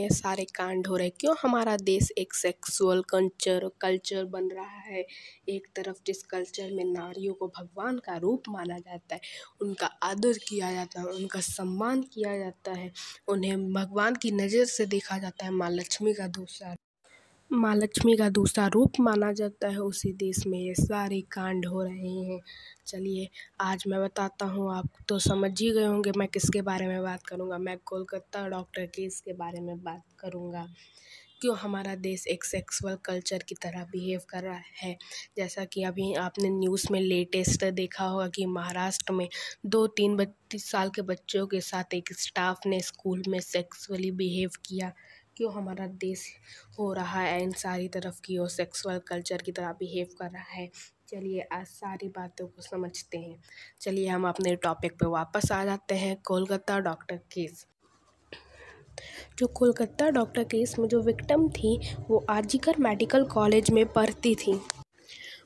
ये सारे कांड हो रहे हैं। क्यों हमारा देश एक सेक्सुअल कल्चर बन रहा है। एक तरफ जिस कल्चर में नारियों को भगवान का रूप माना जाता है, उनका आदर किया जाता है, उनका सम्मान किया जाता है, उन्हें भगवान की नज़र से देखा जाता है, माँ लक्ष्मी का दूसरा रूप माना जाता है, उसी देश में ये सारे कांड हो रहे हैं। चलिए आज मैं बताता हूँ, आप तो समझ ही गए होंगे मैं किसके बारे में बात करूँगा। मैं कोलकाता डॉक्टर केस के बारे में बात करूँगा। क्यों हमारा देश एक सेक्सुअल कल्चर की तरह बिहेव कर रहा है। जैसा कि अभी आपने न्यूज़ में लेटेस्ट देखा होगा कि महाराष्ट्र में 32 साल के बच्चों के साथ एक स्टाफ ने स्कूल में सेक्सुअली बिहेव किया। क्यों हमारा देश हो रहा है इन सारी तरफ की और सेक्सुअल कल्चर की तरह बिहेव कर रहा है। चलिए आज सारी बातों को समझते हैं। चलिए हम अपने टॉपिक पे वापस आ जाते हैं। Kolkata doctor case. जो कोलकाता डॉक्टर केस में जो विक्टिम थी वो आरजीकर मेडिकल कॉलेज में पढ़ती थी।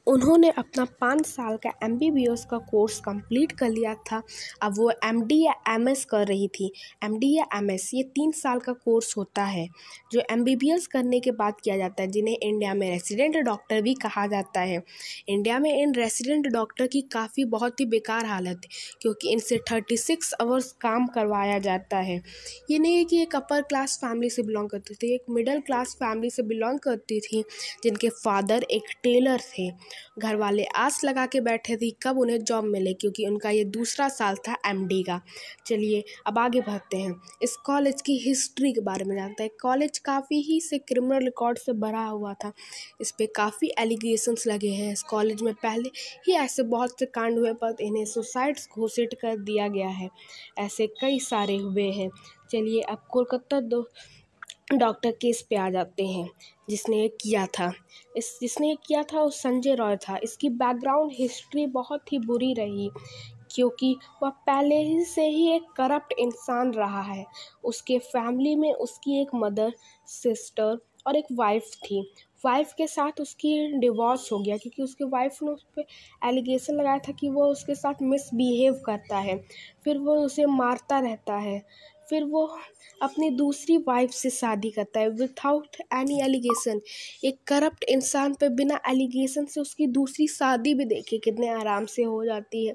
उन्होंने अपना 5 साल का MBBS का कोर्स कंप्लीट कर लिया था। अब वो MD या MS कर रही थी। MD या MS ये 3 साल का कोर्स होता है जो MBBS करने के बाद किया जाता है, जिन्हें इंडिया में रेसिडेंट डॉक्टर भी कहा जाता है। इंडिया में इन रेसिडेंट डॉक्टर की काफ़ी बहुत ही बेकार हालत है, क्योंकि इनसे 36 आवर्स काम करवाया जाता है। ये नहीं है कि एक अपर क्लास फैमिली से बिलोंग करती थी, एक मिडिल क्लास फैमिली से बिलोंग करती थी, जिनके फादर एक टेलर थे। घर वाले आस लगा के बैठे थे कब उन्हें जॉब मिले, क्योंकि उनका ये दूसरा साल था MD का। चलिए अब आगे बढ़ते हैं, इस कॉलेज की हिस्ट्री के बारे में जानते हैं। कॉलेज काफ़ी ही से क्रिमिनल रिकॉर्ड से भरा हुआ था। इस पे काफ़ी एलिगेशंस लगे हैं। इस कॉलेज में पहले ही ऐसे बहुत से कांड हुए, पर इन्हें सुसाइड्स घोषित कर दिया गया है। ऐसे कई सारे हुए हैं। चलिए अब कोलकाता डॉक्टर केस पे आ जाते हैं। जिसने ये किया था वो संजय रॉय था। इसकी बैकग्राउंड हिस्ट्री बहुत ही बुरी रही, क्योंकि वह पहले ही से ही एक करप्ट इंसान रहा है। उसके फैमिली में उसकी एक मदर, सिस्टर और एक वाइफ थी। वाइफ के साथ उसकी डिवोर्स हो गया, क्योंकि उसकी वाइफ ने उस पर एलिगेशन लगाया था कि वो उसके साथ मिसबिहेव करता है, फिर वो उसे मारता रहता है, फिर वो अपनी दूसरी वाइफ से शादी करता है विथआउट एनी एलिगेशन। एक करप्ट इंसान पे बिना एलिगेशन से उसकी दूसरी शादी भी देखिए कितने आराम से हो जाती है।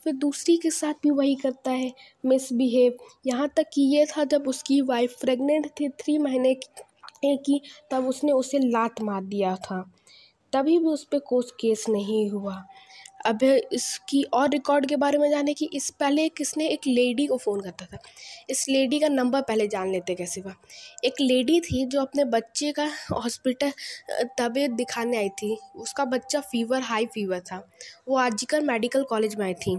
फिर दूसरी के साथ भी वही करता है, मिसबिहेव। यहाँ तक कि ये था जब उसकी वाइफ प्रेग्नेंट थी 3 महीने की, तब उसने उसे लात मार दिया था। तभी भी उस पर कोई केस नहीं हुआ। अब इसकी और रिकॉर्ड के बारे में जाने की इस पहले किसने एक लेडी को फ़ोन करता था। इस लेडी का नंबर पहले जान लेते कैसे हुआ। एक लेडी थी जो अपने बच्चे का हॉस्पिटल तबीयत दिखाने आई थी। उसका बच्चा हाई फीवर था। वो आरजीकर मेडिकल कॉलेज में आई थी।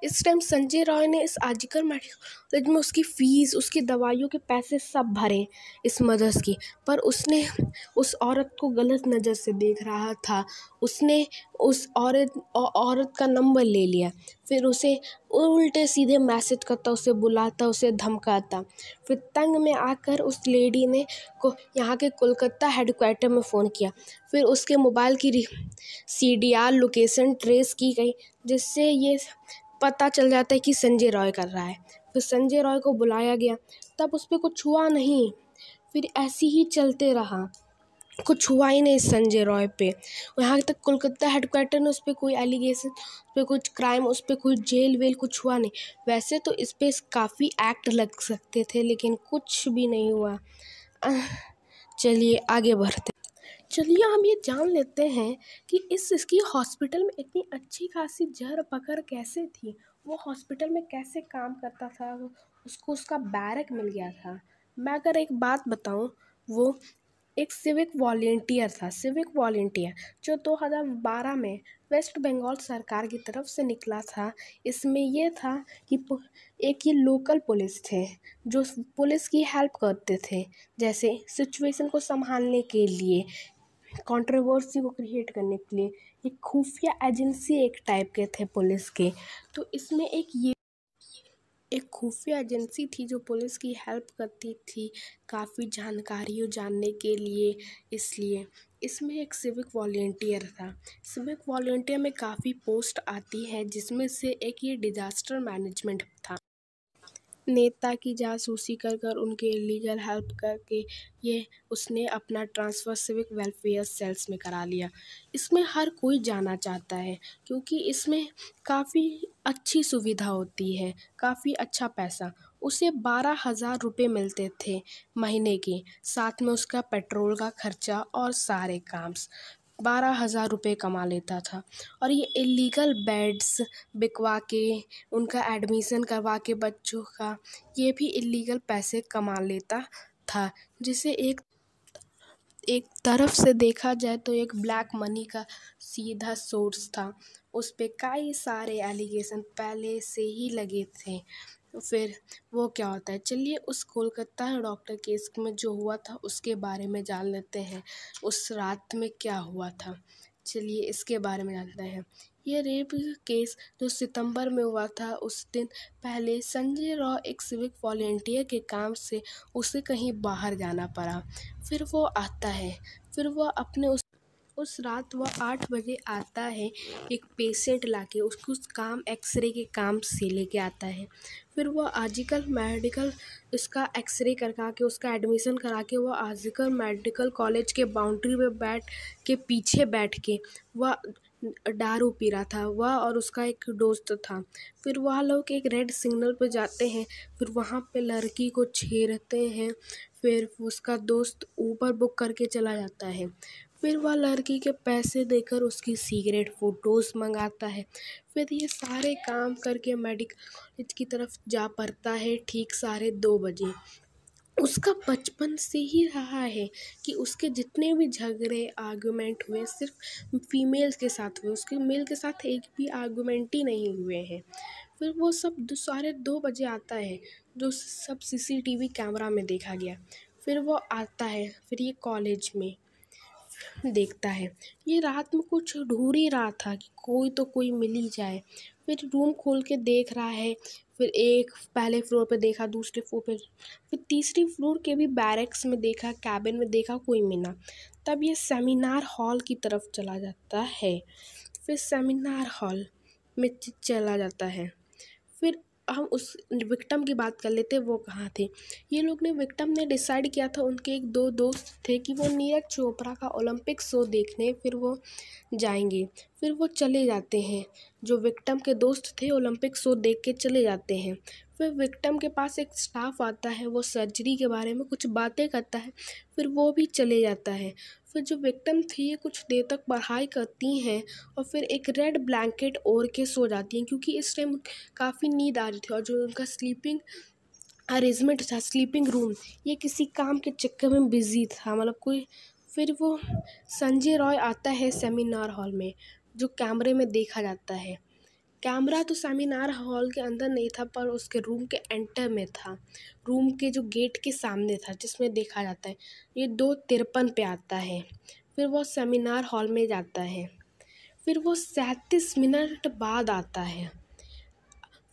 इस टाइम संजय रॉय ने इस आरजीकर मेडिकल कॉलेज में उसकी फ़ीस, उसकी दवाइयों के पैसे सब भरे इस मदर्स की, पर उसने उस औरत को गलत नज़र से देख रहा था। उसने उस औरत का नंबर ले लिया, फिर उसे उल्टे सीधे मैसेज करता, उसे बुलाता, उसे धमकाता। फिर तंग में आकर उस लेडी ने यहाँ के कोलकाता हेडक्वार्टर में फ़ोन किया। फिर उसके मोबाइल की CDR लोकेशन ट्रेस की गई, जिससे ये पता चल जाता है कि संजय रॉय कर रहा है। फिर संजय रॉय को बुलाया गया, तब उस पर कुछ हुआ नहीं। फिर ऐसे ही चलते रहा, कुछ हुआ ही नहीं संजय रॉय पे। यहाँ तक कोलकाता हेडक्वार्टर ने उस पर कोई एलिगेशन, उस पर कुछ क्राइम, उस पर कुछ जेल वेल कुछ हुआ नहीं। वैसे तो इस पर काफ़ी एक्ट लग सकते थे, लेकिन कुछ भी नहीं हुआ। चलिए आगे बढ़ते। चलिए हम ये जान लेते हैं कि इसकी हॉस्पिटल में इतनी अच्छी खासी जड़ पकड़ कैसे थी। वो हॉस्पिटल में कैसे काम करता था, उसको उसका बैरक मिल गया था। मैं अगर एक बात बताऊं, वो एक सिविक वॉलेंटियर जो 2012 में वेस्ट बंगाल सरकार की तरफ से निकला था। इसमें ये था कि एक ये लोकल पुलिस थे जो पुलिस की हेल्प करते थे, जैसे सिचुएशन को संभालने के लिए, कंट्रोवर्सी को क्रिएट करने के लिए। एक खुफिया एजेंसी एक टाइप के थे पुलिस के। तो इसमें एक खुफिया एजेंसी थी जो पुलिस की हेल्प करती थी काफ़ी जानकारियों जानने के लिए। इसलिए इसमें एक सिविक वॉलेंटियर था। सिविक वॉलेंटियर में काफ़ी पोस्ट आती है, जिसमें से एक ये डिज़ास्टर मैनेजमेंट था। नेता की जासूसी कर कर उनके इलीगल हेल्प करके ये उसने अपना ट्रांसफ़र सिविक वेलफेयर सेल्स में करा लिया। इसमें हर कोई जाना चाहता है क्योंकि इसमें काफ़ी अच्छी सुविधा होती है, काफ़ी अच्छा पैसा। उसे 12,000 रुपये मिलते थे महीने के, साथ में उसका पेट्रोल का खर्चा और सारे काम। 12,000 रुपये कमा लेता था और ये इलीगल बेड्स बिकवा के, उनका एडमिशन करवा के बच्चों का, ये भी इलीगल पैसे कमा लेता था, जिसे एक एक तरफ से देखा जाए तो एक ब्लैक मनी का सीधा सोर्स था। उस पे कई सारे एलिगेशन पहले से ही लगे थे। फिर वो क्या होता है, चलिए उस कोलकाता डॉक्टर केस में जो हुआ था उसके बारे में जान लेते हैं। उस रात में क्या हुआ था, चलिए इसके बारे में जानते हैं। ये रेप केस जो सितंबर में हुआ था, उस दिन पहले संजय राव एक सिविक वॉलंटियर के काम से उसे कहीं बाहर जाना पड़ा। फिर वो आता है, फिर वो अपने उस रात वह 8 बजे आता है, एक पेशेंट लाके उसको उस काम एक्सरे के काम से लेके आता है। फिर वो आजिकल मेडिकल इसका एक्सरे करवा के उसका एडमिशन करा के वो आजिकल मेडिकल कॉलेज के बाउंड्री पे बैठ के पीछे बैठ के वह दारू पी रहा था, वह और उसका एक दोस्त था। फिर वह लोग एक रेड सिग्नल पे जाते हैं, फिर वहाँ पे लड़की को छेड़ते हैं। फिर उसका दोस्त ऊबर बुक करके चला जाता है। फिर वह लड़की के पैसे देकर उसकी सीक्रेट फ़ोटोज़ मंगाता है। फिर ये सारे काम करके मेडिकल कॉलेज की तरफ जा पड़ता है ठीक 2:30 बजे। उसका बचपन से ही रहा है कि उसके जितने भी झगड़े आर्गुमेंट हुए सिर्फ फीमेल्स के साथ हुए, उसके मेल के साथ एक भी आर्गुमेंट ही नहीं हुए हैं। फिर वो सब 2:30 बजे आता है, जो सब सीसीटीवी कैमरा में देखा गया। फिर वो आता है, फिर ये कॉलेज में देखता है। ये रात में कुछ ढूंढ ही रहा था कि कोई तो कोई मिल ही जाए। फिर रूम खोल के देख रहा है, फिर एक पहले फ्लोर पे देखा, दूसरे फ्लोर पे, फिर तीसरी फ्लोर के भी बैरक्स में देखा, कैबिन में देखा, कोई मिला। तब ये सेमिनार हॉल की तरफ चला जाता है। फिर सेमिनार हॉल में चला जाता है। फिर हम उस विक्टिम की बात कर लेते, वो कहाँ थे। ये लोग ने विक्टिम ने डिसाइड किया था, उनके एक दो दोस्त थे कि वो नीरज चोपड़ा का ओलंपिक शो देखने फिर वो जाएंगे। फिर वो चले जाते हैं, जो विक्टिम के दोस्त थे ओलंपिक शो देख के चले जाते हैं। फिर विक्टिम के पास एक स्टाफ आता है, वो सर्जरी के बारे में कुछ बातें करता है, फिर वो भी चले जाता है। फिर जो विक्टिम थी ये कुछ देर तक पढ़ाई करती हैं और फिर एक रेड ब्लैंकेट ओढ़ के सो जाती हैं, क्योंकि इस टाइम काफ़ी नींद आ रही थी। और जो उनका स्लीपिंग अरेंजमेंट था, स्लीपिंग रूम, ये किसी काम के चक्कर में बिजी था, मतलब कोई। फिर वो संजय रॉय आता है सेमिनार हॉल में, जो कैमरे में देखा जाता है। कैमरा तो सेमिनार हॉल के अंदर नहीं था, पर उसके रूम के एंटर में था, रूम के जो गेट के सामने था, जिसमें देखा जाता है। ये 2:53 पे आता है। फिर वो सेमिनार हॉल में जाता है। फिर वो 37 मिनट बाद आता है।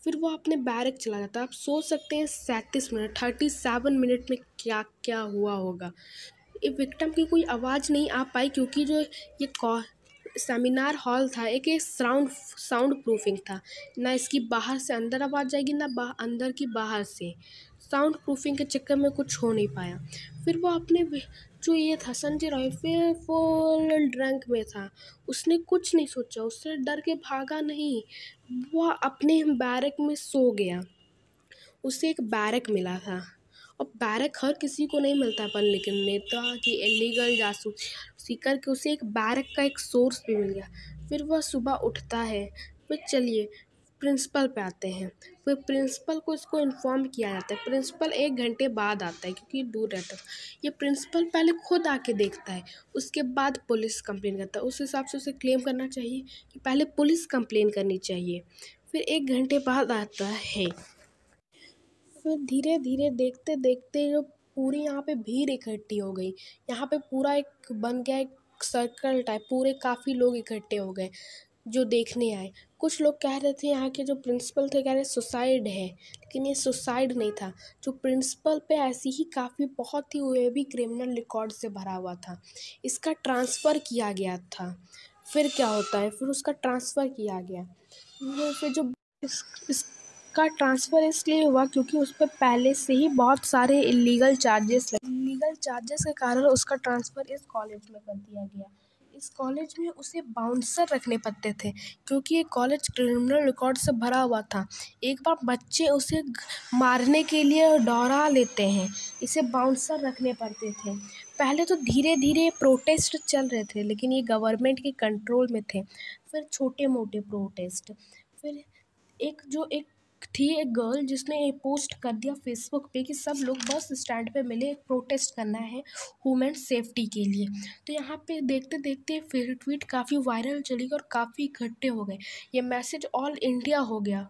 फिर वो अपने बैरक चला जाता है। आप सोच सकते हैं 37 मिनट, 37 मिनट में क्या क्या हुआ होगा। ये विक्टिम की कोई आवाज़ नहीं आ पाई, क्योंकि जो ये सेमिनार हॉल था, एक ये साउंड प्रूफिंग था। ना इसकी बाहर से अंदर आवाज़ जाएगी, ना अंदर की बाहर से। साउंड प्रूफिंग के चक्कर में कुछ हो नहीं पाया। फिर वो अपने जो ये था संजय रॉय, फिर फुल ड्रंक में था। उसने कुछ नहीं सोचा, उससे डर के भागा नहीं, वह अपने बैरक में सो गया। उसे एक बैरक मिला था, और बैरक हर किसी को नहीं मिलता है, पर लेकिन नेता की इलीगल जासूसी करके उसे एक बैरक का एक सोर्स भी मिल गया। फिर वह सुबह उठता है। फिर चलिए प्रिंसिपल पे आते हैं। फिर प्रिंसिपल को इसको इन्फॉर्म किया जाता है। प्रिंसिपल 1 घंटे बाद आता है, क्योंकि दूर रहता है। ये प्रिंसिपल पहले खुद आके देखता है, उसके बाद पुलिस कंप्लेन करता है। उस हिसाब से उसे क्लेम करना चाहिए कि पहले पुलिस कंप्लेन करनी चाहिए। फिर 1 घंटे बाद आता है। फिर धीरे धीरे देखते देखते जो पूरी यहाँ पे भीड़ इकट्ठी हो गई। यहाँ पे पूरा एक बन गया एक सर्कल टाइप, पूरे काफ़ी लोग इकट्ठे हो गए जो देखने आए। कुछ लोग कह रहे थे, यहाँ के जो प्रिंसिपल थे कह रहे सुसाइड है, लेकिन ये सुसाइड नहीं था। जो प्रिंसिपल पे ऐसी ही काफ़ी बहुत ही हुए भी क्रिमिनल रिकॉर्ड से भरा हुआ था, इसका ट्रांसफ़र किया गया था। फिर क्या होता है, फिर उसका ट्रांसफ़र किया गया। वो फिर जो इस उसका ट्रांसफ़र इसलिए हुआ क्योंकि उस पर पहले से ही बहुत सारे इलीगल चार्जेस के कारण उसका ट्रांसफ़र इस कॉलेज में कर दिया गया। इस कॉलेज में उसे बाउंसर रखने पड़ते थे क्योंकि ये कॉलेज क्रिमिनल रिकॉर्ड से भरा हुआ था। एक बार बच्चे उसे मारने के लिए दौड़ा लेते हैं, इसे बाउंसर रखने पड़ते थे। पहले तो धीरे-धीरे प्रोटेस्ट चल रहे थे, लेकिन ये गवर्नमेंट के कंट्रोल में थे। फिर छोटे-मोटे प्रोटेस्ट, फिर एक थी एक गर्ल जिसने एक पोस्ट कर दिया फेसबुक पे कि सब लोग बस स्टैंड पे मिले, एक प्रोटेस्ट करना है वुमेन सेफ्टी के लिए। तो यहाँ पे देखते-देखते फिर ट्वीट काफ़ी वायरल चली गई और काफ़ी इकट्ठे हो गए। ये मैसेज ऑल इंडिया हो गया।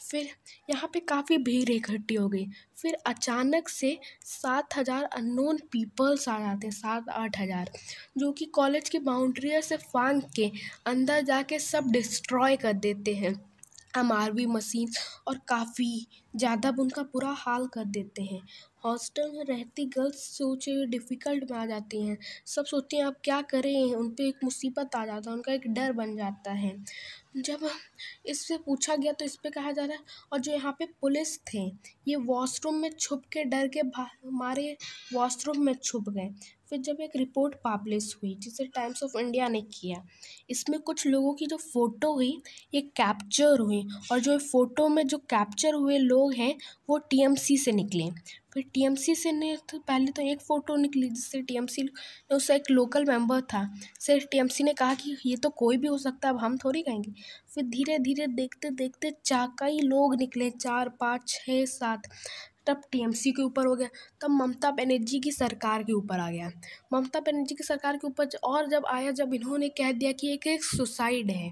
फिर यहाँ पे काफ़ी भीड़ इकट्ठी हो गई। फिर अचानक से 7,000 अननोन पीपल्स आ जाते हैं, 7-8 हज़ार, जो कि कॉलेज की बाउंड्री से फांद के अंदर जाके सब डिस्ट्रॉय कर देते हैं, एमआरवी मशीन, और काफ़ी ज़्यादा उनका बुरा हाल कर देते हैं। हॉस्टल में रहती गर्ल्स सोचे डिफ़िकल्ट में आ जाती हैं। सब सोचती हैं अब क्या करें, उन पे एक मुसीबत आ जाता है, उनका एक डर बन जाता है। जब इससे पूछा गया तो इस पे कहा जा रहा है, और जो यहाँ पे पुलिस थे ये वॉशरूम में छुप के डर के मारे वॉशरूम में छुप गए। फिर जब एक रिपोर्ट पब्लिश हुई जिसे टाइम्स ऑफ इंडिया ने किया, इसमें कुछ लोगों की जो फ़ोटो हुई ये कैप्चर हुई, और जो फ़ोटो में जो कैप्चर हुए लोग हैं वो टीएमसी से निकले। फिर टीएमसी से ने तो पहले तो एक फ़ोटो निकली जिससे टीएमसी, उससे एक लोकल मेंबर था, सिर्फ टीएमसी ने कहा कि ये तो कोई भी हो सकता है, अब हम थोड़ी कहेंगे। फिर धीरे-धीरे देखते-देखते कई लोग निकले, 4, 5, 6, 7, तब टीएमसी के ऊपर हो गया, तब ममता बनर्जी की सरकार के ऊपर आ गया। ममता बनर्जी की सरकार के ऊपर और जब आया, जब इन्होंने कह दिया कि एक सुसाइड है,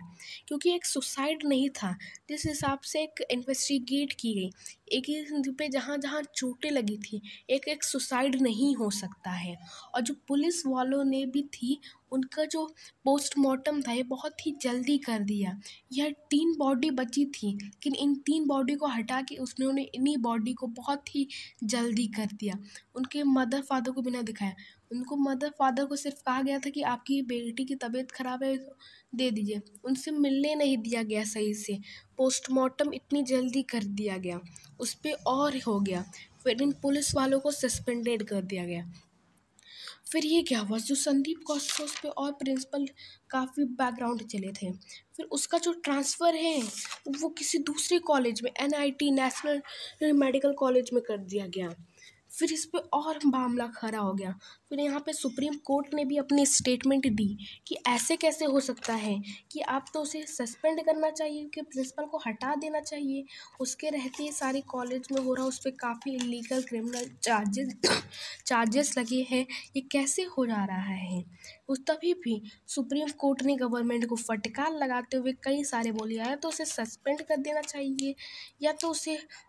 क्योंकि एक सुसाइड नहीं था, जिस हिसाब से एक इन्वेस्टिगेट की गई, एक पे जहाँ-जहाँ चोटें लगी थी, एक सुसाइड नहीं हो सकता है। और जो पुलिस वालों ने भी थी, उनका जो पोस्टमार्टम था ये बहुत ही जल्दी कर दिया। यह 3 बॉडी बची थी, लेकिन इन 3 बॉडी को हटा के उन्होंने इन्हीं बॉडी को बहुत ही जल्दी कर दिया। उनके मदर फादर को भी ना दिखाया। उनको मदर फादर को सिर्फ कहा गया था कि आपकी बेटी की तबीयत ख़राब है तो दे दीजिए। उनसे मिलने नहीं दिया गया सही से। पोस्टमार्टम इतनी जल्दी कर दिया गया, उस पे और हो गया। फिर इन पुलिस वालों को सस्पेंडेड कर दिया गया। फिर ये क्या हुआ, जो संदीप कौशिक है उस पे और प्रिंसिपल काफ़ी बैकग्राउंड चले थे। फिर उसका जो ट्रांसफ़र है वो किसी दूसरे कॉलेज में, एनआईटी नेशनल मेडिकल कॉलेज में कर दिया गया। फिर इस पे और मामला खड़ा हो गया। फिर यहाँ पे सुप्रीम कोर्ट ने भी अपनी स्टेटमेंट दी कि ऐसे कैसे हो सकता है कि आप तो उसे सस्पेंड करना चाहिए, कि प्रिंसिपल को हटा देना चाहिए। उसके रहते ही सारे कॉलेज में हो रहा, उस पर काफ़ी इलीगल क्रिमिनल चार्जेस लगे हैं, ये कैसे हो जा रहा है। उस तभी भी सुप्रीम कोर्ट ने गवर्नमेंट को फटकार लगाते हुए कई सारे बोले, या तो उसे सस्पेंड कर देना चाहिए, या तो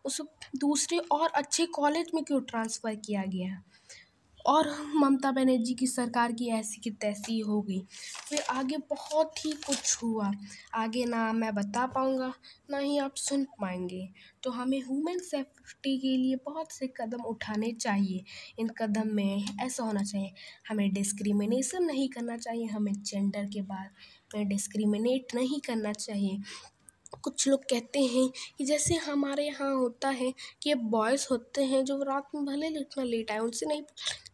उस दूसरे और अच्छे कॉलेज में क्यों ट्रांसफ़र किया गया। और ममता बनर्जी की सरकार की ऐसी की तैसी हो गई। फिर आगे बहुत ही कुछ हुआ, आगे ना मैं बता पाऊँगा, ना ही आप सुन पाएंगे। तो हमें वुमेन सेफ्टी के लिए बहुत से कदम उठाने चाहिए। इन कदम में ऐसा होना चाहिए, हमें डिस्क्रिमिनेशन नहीं करना चाहिए, हमें जेंडर के बारे में डिस्क्रिमिनेट नहीं करना चाहिए। कुछ लोग कहते हैं कि जैसे हमारे यहाँ होता है कि बॉयज़ होते हैं जो रात में भले इतना लेट आए, उनसे नहीं,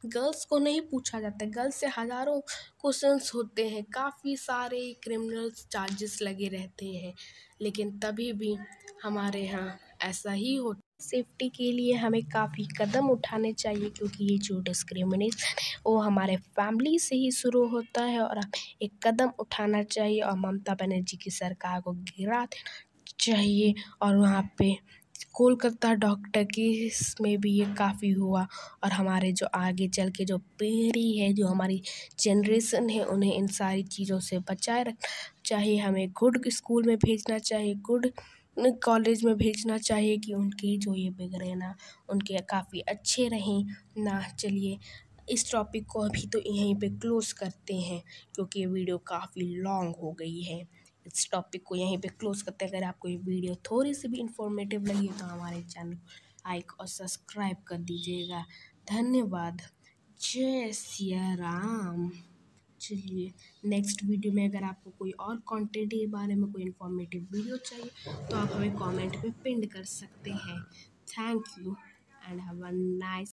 गर्ल्स को नहीं पूछा जाता है। गर्ल्स से हज़ारों क्वेश्चंस होते हैं, काफ़ी सारे क्रिमिनल चार्जेस लगे रहते हैं, लेकिन तभी भी हमारे यहाँ ऐसा ही होता है। सेफ्टी के लिए हमें काफ़ी कदम उठाने चाहिए, क्योंकि ये जो डिस्क्रिमिनेशन है वो हमारे फैमिली से ही शुरू होता है, और हमें एक कदम उठाना चाहिए और ममता बनर्जी की सरकार को गिरा देना चाहिए। और वहाँ पे कोलकाता डॉक्टर केस में भी ये काफ़ी हुआ, और हमारे जो आगे चल के जो पीढ़ी है, जो हमारी जनरेशन है, उन्हें इन सारी चीज़ों से बचाए रखना चाहिए। हमें गुड स्कूल में भेजना चाहिए, गुड कॉलेज में भेजना चाहिए, कि उनके जो ये बिगड़े ना, उनके काफ़ी अच्छे रहें ना। चलिए इस टॉपिक को अभी तो यहीं पे क्लोज़ करते हैं, क्योंकि ये वीडियो काफ़ी लॉन्ग हो गई है। इस टॉपिक को यहीं पे क्लोज़ करते हैं। अगर आपको ये वीडियो थोड़ी सी भी इन्फॉर्मेटिव लगी तो हमारे चैनल को लाइक और सब्सक्राइब कर दीजिएगा। धन्यवाद। जय सिया राम। चलिए, नेक्स्ट वीडियो में अगर आपको कोई और कंटेंट के बारे में कोई इन्फॉर्मेटिव वीडियो चाहिए तो आप हमें कमेंट में पिन कर सकते हैं। Thank you and have a nice